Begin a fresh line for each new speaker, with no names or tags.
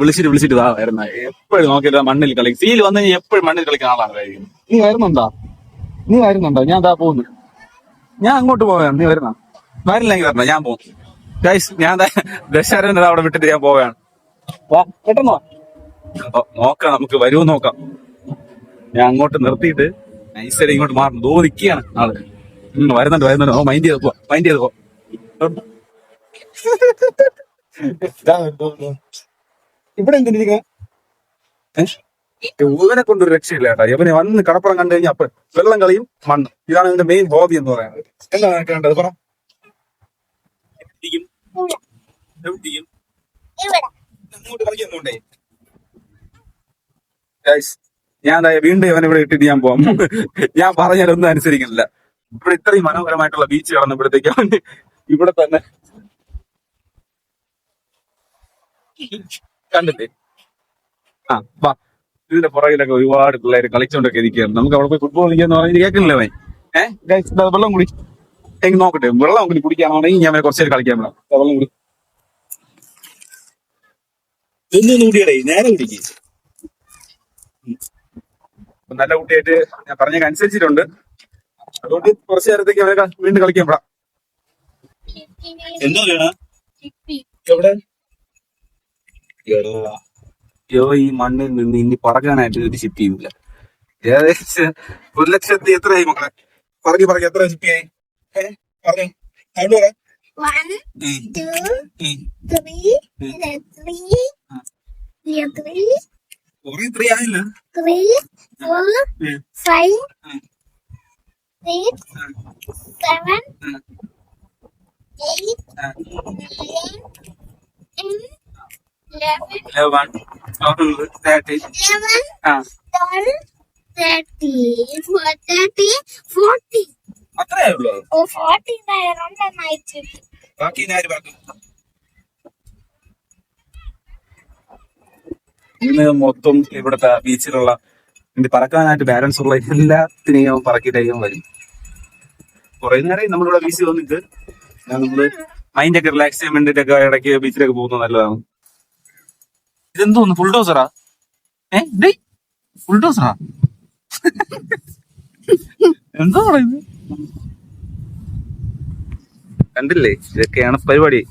വിളിച്ചിട്ട് വാ വരുന്ന എപ്പോഴും നോക്കിയിട്ട് മണ്ണിൽ കളിക്കും. സീൽ വന്നു കഴിഞ്ഞാൽ എപ്പോഴും മണ്ണിൽ കളിക്കുന്ന ആളാണ് കഴിക്കുന്നത്. നീ വരുന്നുണ്ടോ? ഞാൻ ദാ പോകുന്നു. ഞാൻ അങ്ങോട്ട് പോവാണ്. നീ വരുന്ന വരില്ലെങ്കിൽ വരണോ? ഞാൻ പോകും. ഗൈസ്, ഞാൻ ദശാരൻ അവിടെ വിട്ടിട്ട് ഞാൻ പോവുകയാണ്. വാ പെട്ടെന്ന് വാ. നോക്കാം, നമുക്ക് വരുമോ നോക്കാം. ഞാൻ അങ്ങോട്ട് നിർത്തിയിട്ട് നൈസരി ഇങ്ങോട്ട് മാറുന്നു. നിൽക്കുകയാണ് ആള്. വരുന്നുണ്ട്. ഓ മൈൻഡ് ചെയ്ത് പോ. ഇവിടെ എന്തിനാ ഇവനെ കൊണ്ടൊരു രക്ഷയില്ല കേട്ടോ. ഇവനെ വന്ന് കടപ്പുറം കണ്ടു കഴിഞ്ഞാൽ അപ്പൊ വെള്ളം കളിയും മണ്ണ്. ഇതാണ് ഇതിന്റെ മെയിൻ ഹോബി എന്ന് പറയുന്നത്. എന്താണ് വേണ്ടത് പറ. അങ്ങോട്ട് കളിക്കുന്നുണ്ടേ. ഞാൻ വീണ്ടും ഇവനെ ഇവിടെ ഇട്ടിട്ട് ഞാൻ പോവാം. ഞാൻ പറഞ്ഞാലൊന്നും അനുസരിക്കുന്നില്ല. ഇവിടെ ഇത്രയും മനോഹരമായിട്ടുള്ള ബീച്ച് കടന്നപ്പോഴത്തേക്ക് അവന് ഇവിടെ തന്നെ കണ്ടില്ലേ. വാ. ഇതിന്റെ പുറകിലൊക്കെ ഒരുപാട് പിള്ളേര് കളിച്ചോണ്ടൊക്കെ ഇരിക്കുകയാണ്. നമുക്ക് അവിടെ പോയി ഫുട്ബോൾ കളിക്കാന്ന് പറഞ്ഞ് കേൾക്കുന്നില്ല അവൻ. വെള്ളം കുടി. എനിക്ക് നോക്കട്ടെ, വെള്ളം നമുക്ക് കുടിക്കാനാണെങ്കിൽ ഞാൻ കുറച്ചു നേരം കളിക്കാൻ വിടാം. വെള്ളം കുടി. ഇതൊന്നും കൂടിയടേ, നേരെ കുടിക്ക്. നല്ല കുട്ടിയായിട്ട് ഞാൻ പറഞ്ഞ അനുസരിച്ചിട്ടുണ്ട്. അതുകൊണ്ട് കുറച്ചു നേരത്തേക്ക് അവരെ വീണ്ടും കളിക്കാൻ വിടാം. എന്താ വേണം? എവിടെ? ഈ മണ്ണിൽ നിന്ന് ഇനി പറക്കാനായിട്ട് ഒരു ഷിപ്പ് ചെയ്യൂല. ഏകദേശം 1,00,000 എത്രയായി മക്കളെ? പറക്കി എത്ര ഷിപ്പിയായി? പറഞ്ഞു. അവിടെ പറ.
1 2 3
കുറെ ആയില്ല.
3 4 5 6 7 8 9 10 11
12 13
12 13 14 40.
അത്രയേ ഉള്ളൂ.
40 രണ്ടെണ്ണായിട്ട്.
ബാക്കി ആര് പറഞ്ഞു? ഇന്ന് മൊത്തം ഇവിടുത്തെ ബീച്ചിലുള്ള പറക്കാനായിട്ട് ബാലൻസ് ഉള്ള എല്ലാത്തിനെയും പറക്കിയിട്ടേക്കും വരും. കുറെ നേരം നമ്മളിവിടെ ബീച്ച് വന്നിട്ട് നമ്മള് മൈൻഡൊക്കെ റിലാക്സ് ചെയ്യാൻ വേണ്ടിട്ടൊക്കെ ഇടയ്ക്ക് ബീച്ചിലൊക്കെ പോകുന്നത് നല്ലതാണ്. ഇതെന്തോന്ന് ഫുൾഡോസറാ? ഫുൾഡോസറാ? എന്തോ ഇത് കണ്ടില്ലേ? ഇതൊക്കെയാണ് പരിപാടി.